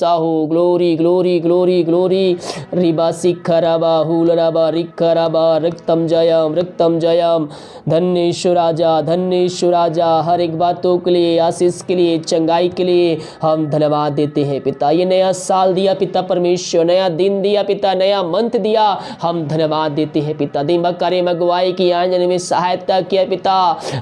Sahu glory glory glory glory रिबा सिखराबा हुलराबा रिखराबा रक्तम जयम धन्येश्वर राजा हर एक बातों के लिए, आशीष के लिए, चंगाई के लिए हम धन्यवाद देते हैं पिता। ये नया साल दिया पिता परमेश्वर, नया दिन दिया पिता, नया मंथ दिया, हम धन्यवाद देते हैं पिता। दिन कार्य में अगुवाई की, आंजन में सहायता किया पिता,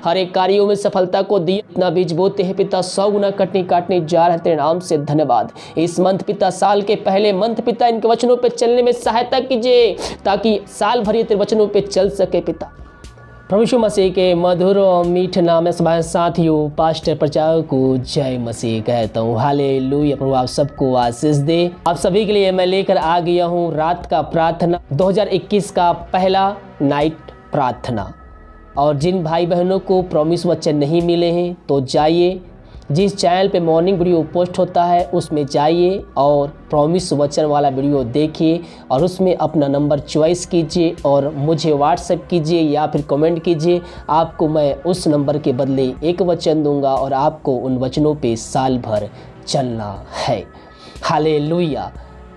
हर एक कार्यों में सफलता को दिया। इतना बीज बोते हैं पिता 100 गुना काटने जा रहे तेरे नाम से धन्यवाद। इस मंथ पिता, साल के पहले मंथ पिता, इनके वचनों पे चलने में सहायता कीजिए ताकि साल भर ये तेरे वचनों पे चल सके पिता। प्रभु यीशु मसीह के मधुर और मीठ नाम में सभी साथियों, पास्टर प्रचारक को जय मसीह कहता हूँ। हालेलुया। प्रभु आप सबको आशीष दे। आप सभी के लिए मैं लेकर आ गया हूँ रात का प्रार्थना, 2021 का पहला नाइट प्रार्थना। और जिन भाई बहनों को प्रॉमिस वचन नहीं मिले हैं तो जाइए, जिस चैनल पे मॉर्निंग वीडियो पोस्ट होता है उसमें जाइए और प्रॉमिस वचन वाला वीडियो देखिए और उसमें अपना नंबर चॉइस कीजिए और मुझे व्हाट्सएप कीजिए या फिर कमेंट कीजिए। आपको मैं उस नंबर के बदले एक वचन दूंगा और आपको उन वचनों पे साल भर चलना है। हालेलुया।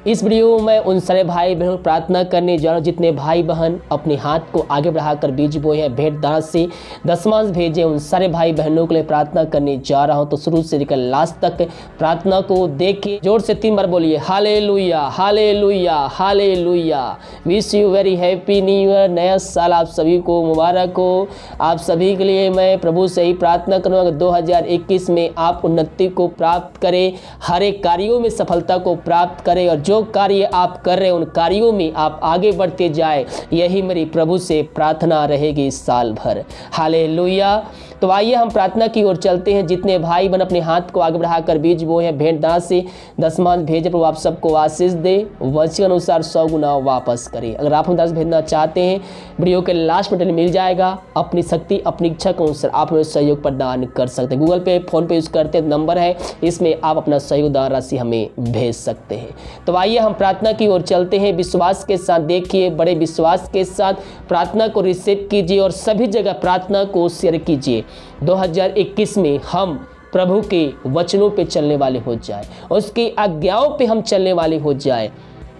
इस वीडियो में उन सारे भाई बहनों प्रार्थना करने जा रहा हूँ जितने भाई बहन अपने हाथ को आगे बढ़ाकर बीज बोए हैं, भेंट दान से दशमांश भेजे, उन सारे भाई बहनों के लिए प्रार्थना करने जा रहा हूँ। तो शुरू से लेकर लास्ट तक प्रार्थना को देखिए, जोर से 3 बार बोलिए hallelujah hallelujah hallelujah. Wish you very happy new year. नया साल आप सभी को मुबारक हो। आप सभी के लिए मैं प्रभु से ही प्रार्थना करूँगा 2021 में आप उन्नति को प्राप्त करें, हर एक कार्यों में सफलता को प्राप्त करें और जो कार्य आप कर रहे हैं उन कार्यों में आप आगे बढ़ते जाए। यही मेरी प्रभु से प्रार्थना रहेगी साल भर। हालेलुया। तो आइए हम प्रार्थना की ओर चलते हैं। जितने भाई बहन अपने हाथ को आगे बढ़ाकर बीज बोए हैं, भेंट दान से दशमांश भेजे, प्रभु आप सबको आशीष दे, वचन अनुसार 100 गुना वापस करें। अगर आप हम दास भेजना चाहते हैं, वीडियो के लास्ट में मिल जाएगा। अपनी शक्ति अपनी इच्छा के अनुसार आप हमें सहयोग प्रदान कर सकते हैं। गूगल पे, फोन पे यूज करते नंबर है, इसमें आप अपना सहयोग दान राशि हमें भेज सकते हैं। तो आइए हम प्रार्थना की ओर चलते हैं। विश्वास के साथ देखिए, बड़े विश्वास के साथ प्रार्थना को रिसीव कीजिए और सभी जगह प्रार्थना को शेयर कीजिए। 2021 में हम प्रभु के वचनों पे चलने वाले हो जाए, उसकी आज्ञाओं पे हम चलने वाले हो जाए।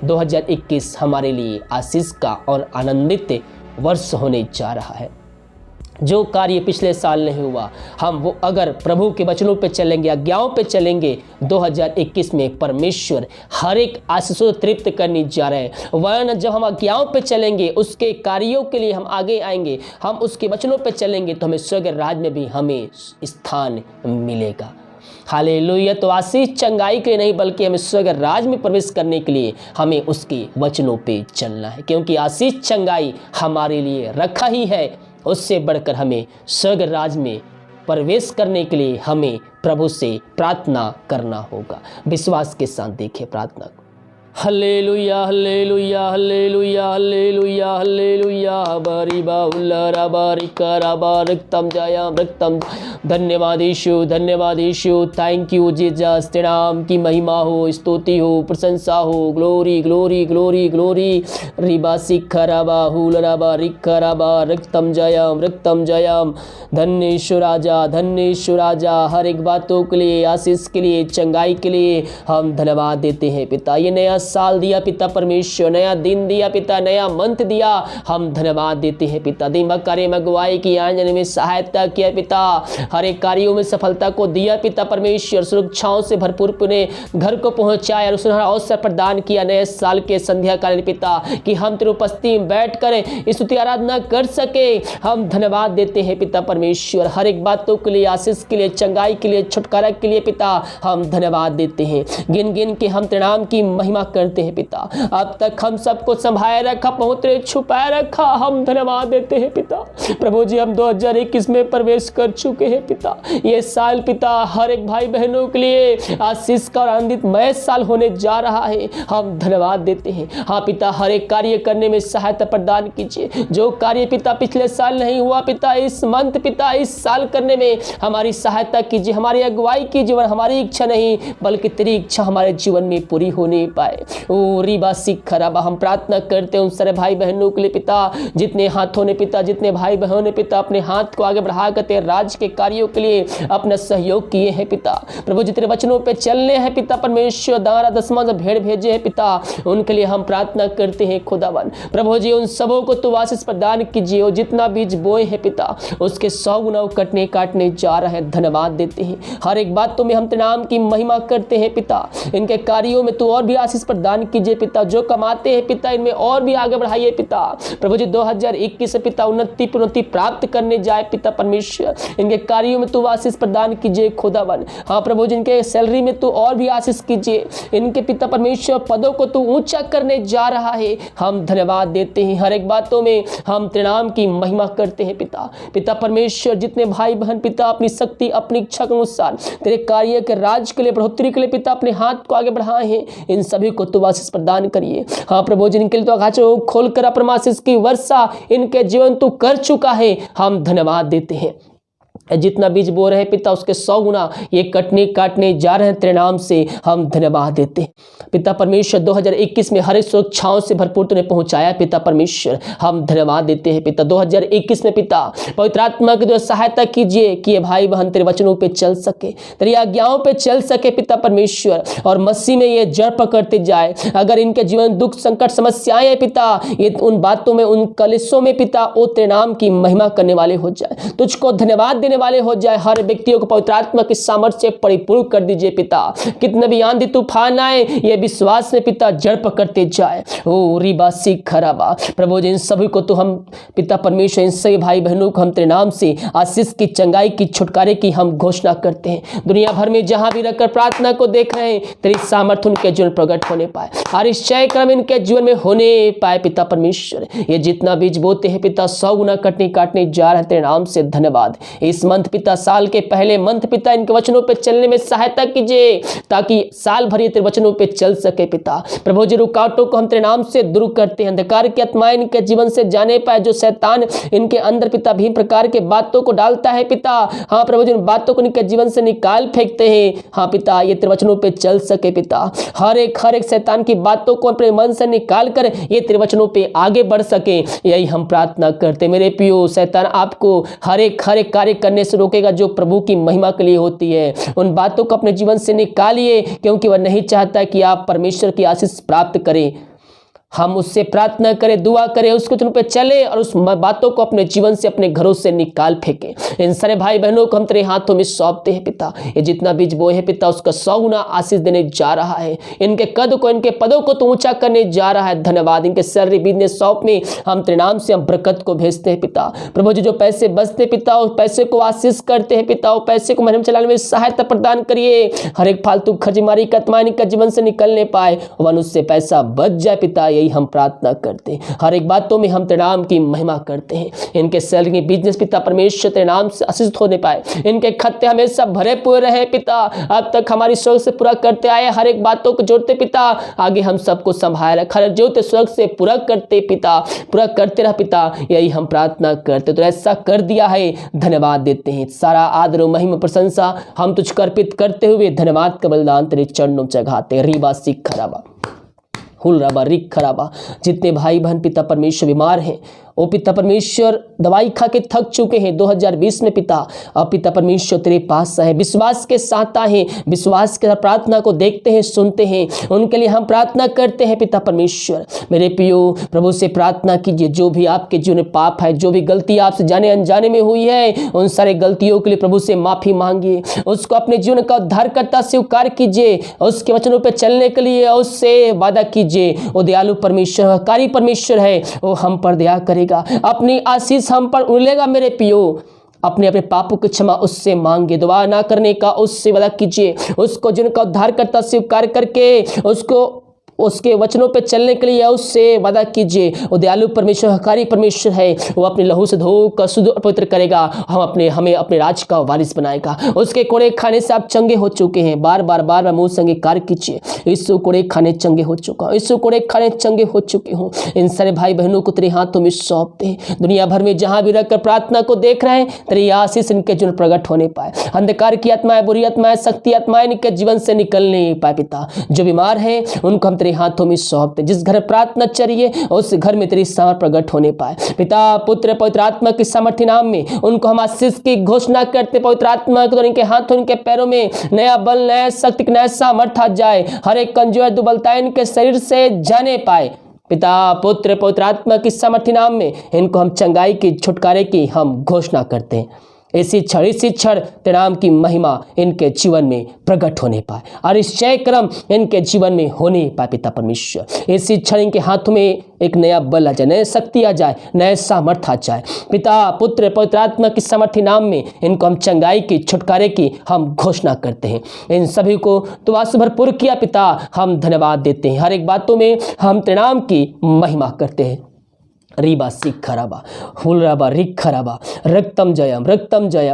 2021 हमारे लिए आशीष का और आनंदित वर्ष होने जा रहा है। जो कार्य पिछले साल नहीं हुआ, हम वो अगर प्रभु के वचनों पे चलेंगे, आज्ञाओं पे चलेंगे, 2021 में परमेश्वर हर एक आशीषों से तृप्त करने जा रहे हैं। वरन जब हम आज्ञाओं पे चलेंगे, उसके कार्यों के लिए हम आगे आएंगे, हम उसके वचनों पे चलेंगे, तो हमें स्वर्ग राज में भी हमें स्थान मिलेगा। हालेलुया। तो आशीष चंगाई के नहीं बल्कि हमें स्वर्ग राज में प्रवेश करने के लिए हमें उसके वचनों पे चलना है, क्योंकि आशीष चंगाई हमारे लिए रखा ही है। उससे बढ़कर हमें स्वर्ग राज में प्रवेश करने के लिए हमें प्रभु से प्रार्थना करना होगा। विश्वास के साथ देखिए प्रार्थना को। Hallelujah hallelujah hallelujah hallelujah hallelujah बरिबा उल्लराबा रिकराबा रक्तम जयम। धन्यवाद यीशु। Thank you Jesus. तेरे नाम की महिमा हो, स्तुति हो, प्रशंसा हो। ग्लोरी ग्लोरी ग्लोरी ग्लोरी रिबा सिखराबा हुलराबा रिखराबा रक्तम जयम। धन्येश्वर राजा हर एक बातों के लिए, आशीष के लिए, चंगाई के लिए हम धन्यवाद देते हैं पिता। ये नया साल दिया पिता परमेश्वर, नया दिन दिया पिता, नया मंथ दिया, हम धन्यवाद देते हैं पिता। दिन कार्य में अगुवाई की, आंजन में सहायता किया पिता, हर एक कार्यों में सफलता को दिया पिता परमेश्वर। सुरक्षाओं से भरपूर पुणे घर को पहुंचाया और सुनहरा अवसर प्रदान किया नए साल के संध्या कालीन पिता, कि हम तेरी उपस्थिति में बैठ कर स्तुति आराधना कर सके। हम धन्यवाद देते हैं पिता परमेश्वर, हर एक बातों के लिए, आशीष के लिए, चंगाई के लिए, छुटकारा के लिए पिता हम धन्यवाद देते हैं। गिन गिन के हम तेरे नाम की महिमा करते हैं पिता। अब तक हम सबको संभाले रखा, पहुंचे छुपाए रखा, हम धन्यवाद देते हैं पिता। प्रभु जी हम 2021 में प्रवेश कर चुके हैं पिता। ये साल पिता हर एक भाई बहनों के लिए आशीष का और आनंदितमय साल होने जा रहा है। हम धन्यवाद देते हैं। हाँ पिता, हर एक कार्य करने में सहायता प्रदान कीजिए। जो कार्य पिता पिछले साल नहीं हुआ पिता, इस मंथ पिता इस साल करने में हमारी सहायता कीजिए, हमारी अगुवाई कीजिए। हमारी इच्छा नहीं बल्कि तेरी इच्छा हमारे जीवन में पूरी होने पाए। जाए। ओ रिबा सिखराबा, हम प्रार्थना करते हैं उन सारे भाई बहनों के लिए पिता, जितने हाथों ने पिता, जितने भाई बहनों ने पिता अपने हाथ को आगे बढ़ा कर तेरे राज के कार्यों के लिए अपना सहयोग किए हैं पिता। प्रभु जी तेरे वचनों पे चलने हैं पिता परमेश्वर, दारा दसवां जब भेड़ भेजे हैं पिता, उनके लिए हम प्रार्थना करते हैं खुदावन। प्रभु जी उन सबों को तू आशीष प्रदान कीजिए, और जितना बीज बोए हैं पिता उसके 100 गुना कटने काटने जा रहे हैं। धन्यवाद देते हैं, हर एक बात में हम तेरे नाम की महिमा करते हैं पिता। इनके कार्यों में तू और भी आशीष प्रदान कीजिए पिता, जो कमाते हैं पिता इनमें और भी आगे बढ़ाइए पिता। प्रभु जी 2021 से पिता उन्नति प्राप्त करने जाए पिता परमेश्वर, इनके कार्यों में तू आशीष प्रदान कीजिए खुदावन। हाँ प्रभु जी इनके सैलरी में तू और भी आशीष कीजिए, इनके पिता परमेश्वर पदों को तू ऊंचा करने जा रहा है। हम धन्यवाद देते हैं, हर एक बातों में हम तेरे नाम की महिमा करते हैं पिता। पिता परमेश्वर जितने भाई बहन पिता अपनी शक्ति अपनी इच्छा के अनुसार तेरे कार्य के राज के लिए बढ़ोतरी के लिए पिता अपने हाथ को आगे बढ़ाए हैं, इन सभी को तू आशीष प्रदान करिए। हाँ प्रभु जी इनके लिए तो आकाशों खोलकर अपने आशीष की वर्षा इनके जीवन तू कर चुका है, हम धन्यवाद देते हैं। जितना बीज बो रहे पिता उसके 100 गुना ये कटने काटने जा रहे हैं, तेरे नाम से हम धन्यवाद देते हैं पिता परमेश्वर। 2021 में हर एक सुरक्षाओं से भरपूर तूने पहुंचाया पिता परमेश्वर, हम धन्यवाद देते हैं पिता। 2021 में पिता पवित्र आत्मा की जो सहायता कीजिए कि ये भाई बहन तेरे वचनों पे चल सके, तेरी आज्ञाओं पे चल सके पिता परमेश्वर, और मसीह में ये जड़ पकड़ते जाए। अगर इनके जीवन दुख संकट समस्याएं पिता, ये उन बातों में उन कलिशों में पिता वो तेरे नाम की महिमा करने वाले हो जाए, तुझको धन्यवाद देने वाले हो जाए। हर व्यक्तियों को पवित्र आत्मा की सामर्थ्य से परिपूर्ण कर दीजिए पिता। कितने भी आंधी तूफान आए ये विश्वास में पिता जड़ पकड़ते जाए। ओ रिबा सिखराबा, प्रभु जी इन सभी को तो हम पिता परमेश्वर, इन सभी भाई बहनों को हम तेरे नाम से आशीष की चंगाई की छुटकारे की हम घोषणा करते हैं। दुनिया भर में जहां भी रहकर प्रार्थना को देख रहे हैं तेरी सामर्थ्य उनके जीवन प्रकट होने पाए, हर इच्छाएं क्रम इनके जीवन में होने पाए पिता परमेश्वर। ये जितना बीज बोते हैं पिता 100 गुना कटने काटने जा रहे हैं, तेरे नाम से धन्यवाद। इस मंथ पिता साल के पहले मंथ पिता इनके वचनों पे चलने में सहायता कीजिए, ताकि साल भर ये तेरे वचनों पे चल सके पिता। प्रभु जी रुकावटों को हम तेरे नाम से दूर करते हैं, अंधकार की आत्माएं इनके जीवन से जाने पाए, जो शैतान इनके अंदर पिता भी प्रकार के बातों को डालता है पिता। हाँ प्रभु जी उन बातों को इनके जीवन से निकाल फेंकते हैं। हाँ पिता ये तेरे वचनों पे चल सके पिता, हर एक शैतान की बातों को अपने मन से निकाल कर ये तेरे वचनों पे आगे बढ़ सके, यही हम प्रार्थना करते। मेरे प्रियो शैतान आपको हर एक कार्य करने से रोकेगा जो प्रभु की महिमा के लिए होती है। उन बातों को अपने जीवन से निकालिए, क्योंकि वह नहीं चाहता कि आप परमेश्वर की आशीष प्राप्त करें। हम उससे प्रार्थना करें, दुआ करें, उसके वचन पे चले और उस बातों को अपने जीवन से अपने घरों से निकाल फेंकें। इन सारे भाई बहनों को हम तेरे हाथों में सौंपते हैं पिता। ये जितना बीज बोए है पिता उसका 100 गुना आशीष देने जा रहा है, इनके कद को इनके पदों को तो ऊंचा करने जा रहा है। धन्यवाद। इनके सैलरी बिजनेस शॉप में हम तेरे नाम से हम बरकत को भेजते हैं पिता। प्रभु जी जो पैसे बचते पिता उस पैसे को आशीष करते हैं पिता, वो पैसे को महीने चलाने में सहायता प्रदान करिए। हर एक फालतू खर्चमारी का आत्मा इनके जीवन से निकलने पाए, वन उससे पैसा बच जाए पिता, यही हम प्रार्थना करते हैं। हर एक बातों में हम तेरे नाम की महिमा करते हैं। इनके सैलरी बिजनेस पिता परमेश्वर तेरे नाम से आशीष होने पाए, इनके खाते हमेशा भरे पूरे रहे पिता। अब तक हमारी स्वर्ग से पूरा करते आए, हर एक बातों को जोड़ते पिता, आगे हम सबको संभाल खर जोते स्वर्ग से पूरा करते पिता, पूरा करते रह पिता, यही हम प्रार्थना करते। तो ऐसा कर दिया है, धन्यवाद देते हैं। सारा आदर और महिमा प्रशंसा हम तुझको अर्पित करते हुए धन्यवाद का बलिदान तेरे चरणों में चढ़ाते। रीबा सिख खराबा हुल राबा रिक खराबा, जितने भाई बहन पिता परमेश्वर बीमार हैं ओ पिता परमेश्वर दवाई खा के थक चुके हैं 2020 में पिता, अब पिता परमेश्वर तेरे पास है, विश्वास के साथ आए, विश्वास के साथ प्रार्थना को देखते हैं सुनते हैं, उनके लिए हम प्रार्थना करते हैं पिता परमेश्वर। मेरे प्रियो प्रभु से प्रार्थना कीजिए, जो भी आपके जीवन में पाप है, जो भी गलती आपसे जाने अनजाने में हुई है, उन सारे गलतियों के लिए प्रभु से माफी मांगिए, उसको अपने जीवन का उद्धारकर्ता स्वीकार कीजिए, उसके वचनों पर चलने के लिए उससे वादा कीजिए। वो दयालु परमेश्वर कारी परमेश्वर है, वो हम पर दया करेगा, अपनी आशीष हम पर उड़ेगा। मेरे पियो अपने अपने पापों की क्षमा उससे मांगे, दुआ ना करने का उससे वादा कीजिए, उसको जिनका उद्धार करता स्वीकार करके उसको उसके वचनों पे चलने के लिए उससे वादा कीजिए। वो दयालु परमेश्वर हकारी परमेश्वर है, वो अपने लहू से धोकर शुद्ध और पवित्र करेगा, हमें अपने राज का वारिस बनाएगा। उसके कोड़े खाने से आप चंगे हो चुके हैं, बार बार मुंह संगे कार्य कीजिए। यीशु कोड़े खाने चंगे हो चुका, यीशु कोड़े खाने चंगे हो चुके हो। इन सारे भाई बहनों को तेरे हाथों में सौंपते हैं, दुनिया भर में जहां भी रहकर प्रार्थना को देख रहे हैं, तेरी आशीष इनके जीवन प्रकट होने पाए, अंधकार की आत्माएं बुरी आत्माएं शक्ति आत्माएं इनके जीवन से निकलने पाए पिता। जो बीमार है उनको हम तेरे हाथों में सौंपते। जिस घर में प्रार्थना चाहिए उस घर में तेरी सामर्थ प्रकट होने पाए। पिता पुत्र पवित्र आत्मा के सामर्थ्य नाम में उनको हम आशीष की घोषणा करते। पवित्र आत्मा के इनके हाथों इनके पैरों में नया बल नया शक्ति नया सामर्थ आ जाए। हर एक कमजोर दुर्बलता इनके शरीर से जाने पाए। पिता पुत्र पवित्र आत्मा के सामर्थ्य नाम में इनको हम चंगाई की छुटकारे की हम घोषणा करते हैं। इसी क्षण तेरे नाम की महिमा इनके जीवन में प्रकट होने पाए और इस जय क्रम इनके जीवन में होने पाए। पिता परमेश्वर इसी क्षण इनके हाथों में एक नया बल आ जाए, नई शक्ति आ जाए, नए सामर्थ आ जाए। पिता पुत्र पवित्र आत्मा की सामर्थ्य नाम में इनको हम चंगाई की छुटकारे की हम घोषणा करते हैं। इन सभी को तो आशीष भरपूर किया पिता, हम धन्यवाद देते हैं। हर एक बातों में हम तेरे नाम की महिमा करते हैं। रीबा सिखराबा हुलराबा रिखराबा रक्तम जयम।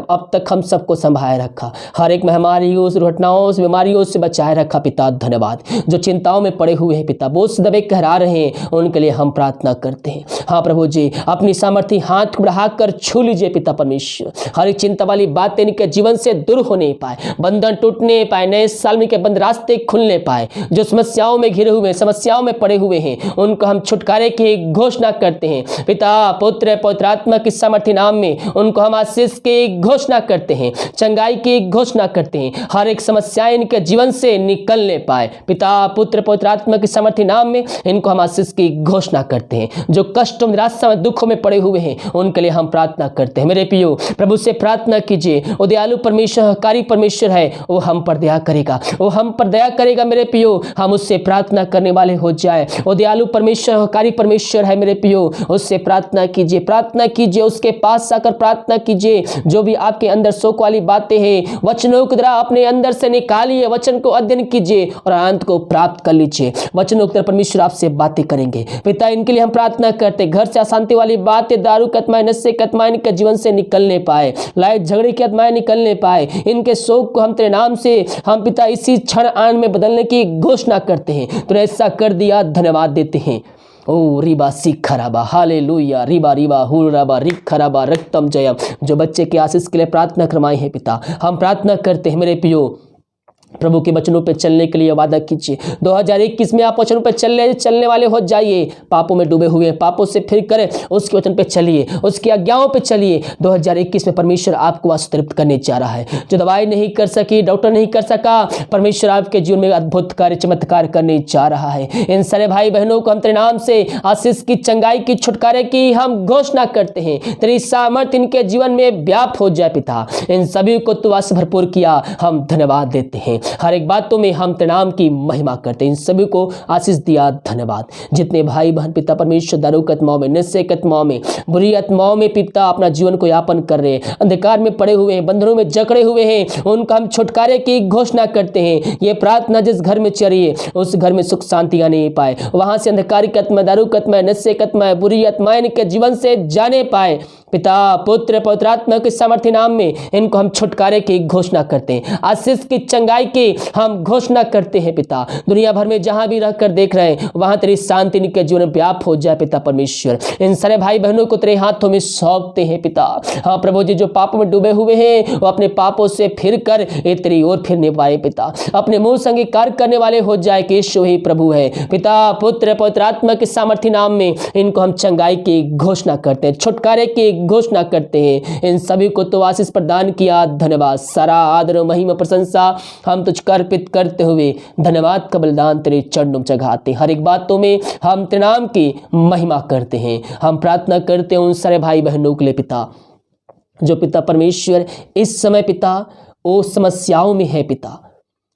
अब तक हम सबको संभाले रखा, हर एक महामारियों से दुर्घटनाओं से बीमारियों से बचाए रखा पिता धन्यवाद। जो चिंताओं में पड़े हुए हैं पिता, बोझ दबे कहरा रहे हैं, उनके लिए हम प्रार्थना करते हैं। हाँ प्रभु जी, अपनी सामर्थ्य हाथ बढ़ाकर छू लीजिए पिता परमेश्वर। हर एक चिंता वाली बातें इनके जीवन से दूर होने पाए, बंधन टूटने पाए, नए साल में के बंद रास्ते खुलने पाए। जो समस्याओं में घिरे हुए समस्याओं में पड़े हुए हैं उनको हम छुटकारे की घोषणा करते हैं। पिता पुत्र पवित्र आत्मा की सामर्थ्य नाम में उनको हम आशीष की घोषणा करते हैं, चंगाई की घोषणा करते हैं। हर एक समस्या इनके जीवन से निकलने पाए। पिता पुत्र पवित्र आत्मा की सामर्थ्य नाम में इनको हम आशीष की घोषणा करते हैं। जो कष्टों निराशा में दुखों में पड़े हुए हैं उनके लिए हम प्रार्थना करते हैं। मेरे प्रियो प्रभु से प्रार्थना कीजिए, वो दयालु परमेश्वर कारी परमेश्वर है, वो हम पर दया करेगा, वो हम पर दया करेगा। मेरे प्रियो हम उससे प्रार्थना करने वाले हो जाए। वो दयालु परमेश्वर कारी परमेश्वर है मेरे प्रियो, उससे प्रार्थना कीजिए, उसके पास आकर प्रार्थना कीजिए। जो भी आपके अंदर शोक वाली बातें हैं वचनों के द्वारा अपने अंदर से निकालिए, वचन को अध्ययन कीजिए और आनंद को प्राप्त कर लीजिए। वचनों के द्वारा परमेश्वर आपसे बातें करेंगे। पिता इनके लिए हम प्रार्थना करते, घर से अशांति वाली बातें, दारू की आत्माएं, नशे की आत्माएं इनके जीवन से निकलने पाए, लड़ाई झगड़े की आत्माएं निकलने पाए। इनके शोक को हम तेरे नाम से हम पिता इसी क्षण आनंद में बदलने की घोषणा करते हैं। तूने ऐसा कर दिया, धन्यवाद देते हैं। ओ रिबा सिखराबा हालेलुया रिबा हुलराबा रिखराबा रक्तम जयम। जो बच्चे के आशीष के लिए प्रार्थना करवाई है पिता, हम प्रार्थना करते हैं मेरे प्रियो प्रभु के वचनों पे चलने के लिए वादा कीजिए। 2021 में आप वचनों पे चलने वाले हो जाइए। पापों में डूबे हुए हैं, पापों से फिर कर उसके वचन पे चलिए, उसकी आज्ञाओं पे चलिए। 2021 में परमेश्वर आपको आशीर्वाद करने जा रहा है। जो दवाई नहीं कर सकी, डॉक्टर नहीं कर सका, परमेश्वर आपके जीवन में अद्भुत कार्य चमत्कार करने जा रहा है। इन सारे भाई बहनों को हम तेरे नाम से आशीष की चंगाई की छुटकारे की हम घोषणा करते हैं। तेरी सामर्थ इनके जीवन में व्याप्त हो जाए पिता। इन सभी को तू आशीष भरपूर किया, हम धन्यवाद देते हैं। हर एक बातों में हम तेरे नाम की महिमा करते हैं। इन सभी को आशीष दिया, धन्यवाद। जितने भाई बहन पिता परमेश्वर दारू की आत्माओं में, नशे की आत्माओं में, बुरी आत्माओं में पिता अपना जीवन को यापन कर रहे हैं, अंधकार में पड़े हुए हैं, बंधनों में जकड़े हुए हैं, उनका हम छुटकारे की घोषणा करते हैं। ये प्रार्थना जिस घर में चली है उस घर में सुख शांति आने पाए, वहां से अंधकार की आत्मा, दारू की आत्मा, नशे की आत्मा, बुरी आत्माएं इनके जीवन से जाने पाए। पिता पुत्र पवित्र आत्मा के सामर्थ्य नाम में इनको हम छुटकारे की घोषणा करते हैं, आशीष की चंगाई की हम घोषणा करते हैं। पिता दुनिया भर में जहां भी रहकर देख रहे हैं वहां तेरी शांति इनके जीवन में व्याप्त हो जाए पिता परमेश्वर। इन सारे भाई बहनों को तेरे हाथों में सौंपते हैं पिता। हाँ प्रभु जी, जो पापों में डूबे हुए हैं वो अपने पापों से फिर कर तेरी ओर फिरने पाए पिता, अपने मुंह से अंगीकार करने वाले हो जाए कि यीशु ही प्रभु है। पिता पुत्र पवित्र आत्मा के सामर्थ्य नाम में इनको हम चंगाई की घोषणा करते हैं, छुटकारे की घोषणा करते हैं। इन सभी को तो आशीष प्रदान किया, धन्यवाद। सारा आदर और महिमा प्रशंसा हम तुझको अर्पित करते हुए धन्यवाद का बलिदान तेरे चरणों में चढ़ाते हैं। हर एक बातों में हम तेरे नाम की महिमा करते हैं। हम प्रार्थना करते हैं उन सारे भाई बहनों के लिए पिता, जो पिता परमेश्वर इस समय पिता वो समस्याओं में है पिता।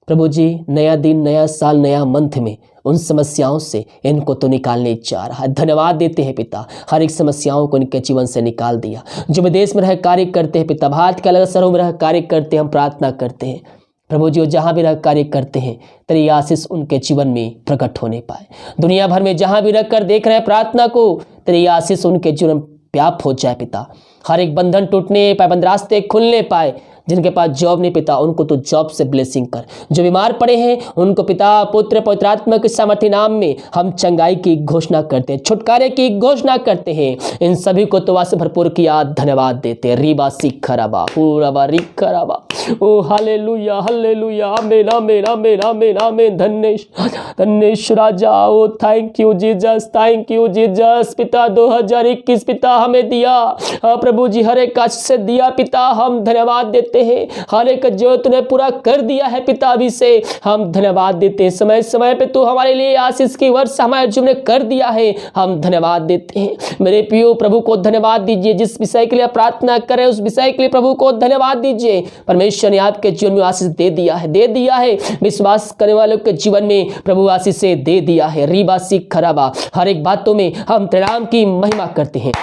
प्रभु जी, नया दिन, नया साल, नया मंथ में उन समस्याओं से इनको तो निकालने जा रहा है। धन्यवाद देते हैं पिता, हर एक समस्याओं को इनके जीवन से निकाल दिया। जो विदेश में रह कार्य करते हैं पिता, भारत के अलग शहरों में रह कार्य करते हैं, हम प्रार्थना करते हैं प्रभु जी, वो जहाँ भी रह कार्य करते हैं तेरी आशीष उनके जीवन में प्रकट होने पाए। दुनिया भर में जहाँ भी रहकर देख रहे हैं प्रार्थना को, तेरी आशीष उनके जीवन में व्याप्त हो जाए पिता। हर एक बंधन टूटने पाए, बंद रास्ते खुलने पाए। जिनके पास जॉब नहीं पिता, उनको तो जॉब से ब्लेसिंग कर। जो बीमार पड़े हैं उनको पिता पुत्र पवित्र आत्मा के सामर्थ्य नाम में हम चंगाई की घोषणा करते हैं, छुटकारे की घोषणा करते हैं। इन सभी को तो वासे भरपूर किया धन्यवाद देते हैं। रीबा सिखराबा हुराबा रिखराबा, ओ हालेलुया हालेलुया, आमीन आमीन आमीन आमीन आमीन। धन्य राजा, oh thank you Jesus, thank you Jesus. पिता 2021 पिता हमें दिया प्रभु जी, हर एक आशीष से दिया पिता, हम धन्यवाद देते हैं। हर एक जो तूने पूरा कर दिया है पिता, अभी से हम धन्यवाद देते हैं। समय समय पे तू हमारे लिए आशीष की वर्षा हमारे जीवन में कर दिया है, हम धन्यवाद देते हैं। मेरे प्रियो प्रभु को धन्यवाद दीजिए। जिस विषय के लिए प्रार्थना करें उस विषय के लिए प्रभु को धन्यवाद दीजिए। परमेश्वर ने आपके जीवन में आशीष दे दिया है, दे दिया है। विश्वास करने वालों के जीवन में प्रभु आशीष से दे दिया है। रीबा सिखराबा, हर एक बातों में हम तेरे नाम की महिमा करते हैं।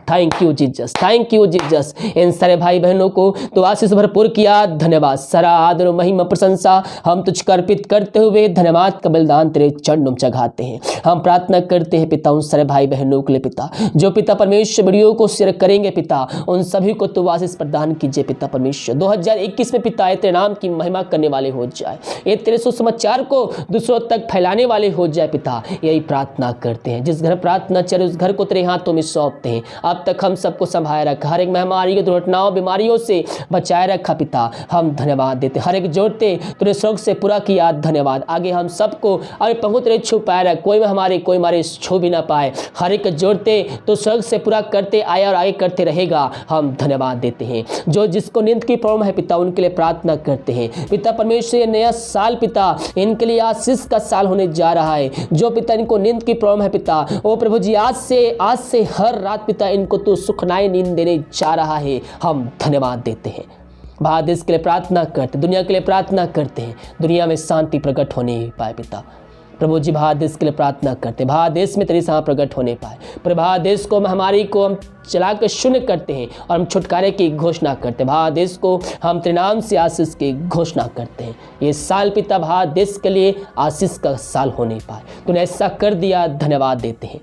Thank you Jesus, thank you Jesus. इन सारे भाई बहनों को तो आशीष भरपूर किया, धन्यवाद। सारा आदर और महिमा प्रशंसा हम तुझको अर्पित करते हुए धन्यवाद का बलिदान तेरे चरणों में चढ़ाते हैं। हम प्रार्थना करते हैं पिता उन सारे भाई बहनों के लिए पिता, जो पिता परमेश्वर वीडियो को शेयर करेंगे पिता, उन सभी को तो आशीष प्रदान कीजिए पिता परमेश्वर। 2021 में पिता तेरे नाम की महिमा करने वाले हो जाए, ये तेरे सुसमाचार को दूसरों तक फैलाने वाले हो जाए पिता, यही प्रार्थना करते हैं। जिस घर प्रार्थना चले उस घर को तेरे हाथों में सौंपते हैं। अब तक हम सबको संभाले रखा, हर एक महामारी की दुर्घटनाओं बीमारियों से बचाए रखा पिता, हम धन्यवाद देते। हर एक जोड़ते तेरे स्वर्ग से पूरा किया, धन्यवाद। आगे हम सबको अरे पंखों तेरे छुपाए रख, कोई हमारे कोई हमारे छू भी ना पाए। हर एक जोड़ते तो स्वर्ग से पूरा करते आया और आगे करते रहेगा, हम धन्यवाद देते हैं। जो जिसको नींद की प्रॉब्लम है पिता, उनके लिए प्रार्थना करते हैं पिता परमेश्वर। ये नया साल पिता इनके लिए आशीष का साल होने जा रहा है। जो पिता इनको नींद की प्रॉब्लम है पिता, ओ प्रभु जी आज से हर रात पिता इनको तो सुखनाई नींद देने जा रहा है, हम धन्यवाद देते हैं। भारत देश के लिए प्रार्थना करते, दुनिया के लिए प्रार्थना करते हैं, दुनिया में शांति प्रकट होने पाए पिता प्रभु जी। भारत देश के लिए प्रार्थना करते हैं, भारत देश में तेरी सामर्थ प्रकट होने पाए। पर भारत देश को महामारी को हम चला कर शून्य करते हैं और हम छुटकारे की घोषणा करते हैं। भारत देश को हम तेरे नाम से आशीष की घोषणा करते हैं। ये साल पिता भारत देश के लिए आशीष का साल होने पाए, तूने ऐसा कर दिया, धन्यवाद देते हैं।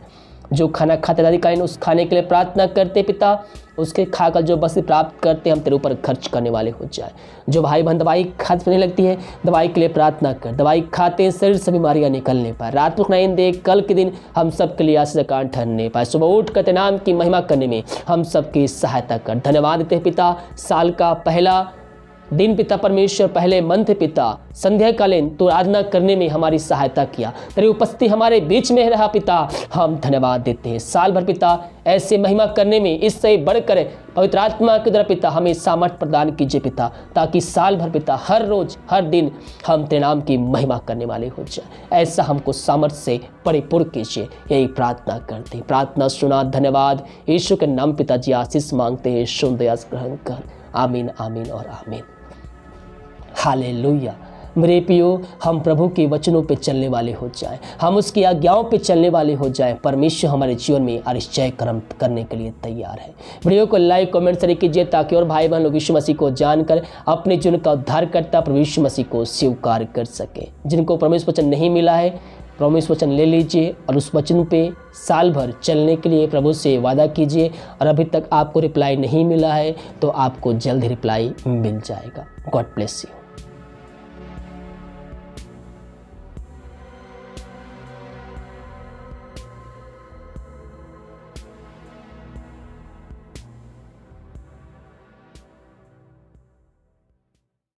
जो खाना खाते अधिकालीन उस खाने के लिए प्रार्थना करते पिता, उसके खाकर जो बस प्राप्त करते हम तेरे ऊपर खर्च करने वाले हो जाए। जो भाई बहन दवाई खाने लगती है, दवाई के लिए प्रार्थना कर, दवाई खाते हैं शरीर से बीमारियां निकलने पाए। रात को नींद दे, कल के दिन हम सब के लिए आशीष का कारण ठहरने पाए। सुबह उठ कर तेरे नाम की महिमा करने में हम सबकी सहायता कर, धन्यवाद देते हैं पिता। साल का पहला दिन पिता परमेश्वर, पहले मंथ पिता संध्याकालीन तो आराधना करने में हमारी सहायता किया, तेरी उपस्थिति हमारे बीच में रहा पिता, हम धन्यवाद देते हैं। साल भर पिता ऐसे महिमा करने में इससे बढ़कर पवित्र आत्मा के द्वारा पिता हमें सामर्थ्य प्रदान कीजिए पिता, ताकि साल भर पिता हर रोज हर दिन हम तेरे नाम की महिमा करने वाले हो जाए। ऐसा हमको सामर्थ्य से परिपूर्ण कीजिए, यही प्रार्थना करते हैं। प्रार्थना सुना, धन्यवाद। यीशु के नाम पिता जी आशीष मांगते हैं, सुन दया ग्रहण कर। आमीन आमीन और आमीन। हालेलुया। मेरे प्रियो, हम प्रभु के वचनों पे चलने वाले हो जाएं, हम उसकी आज्ञाओं पे चलने वाले हो जाएं। परमेश्वर हमारे जीवन में आश्चर्य कर्म करने के लिए तैयार है। वीडियो को लाइक कमेंट शेयर कीजिए, ताकि और भाई बहन लोग यीशु मसीह को जानकर अपने जीवन का उद्धार करता प्रभु यीशु मसीह को स्वीकार कर सके। जिनको परमेश्वर वचन नहीं मिला है, प्रॉमिस वचन ले लीजिए और उस वचन पे साल भर चलने के लिए प्रभु से वादा कीजिए। और अभी तक आपको रिप्लाई नहीं मिला है तो आपको जल्द ही रिप्लाई मिल जाएगा। God bless you.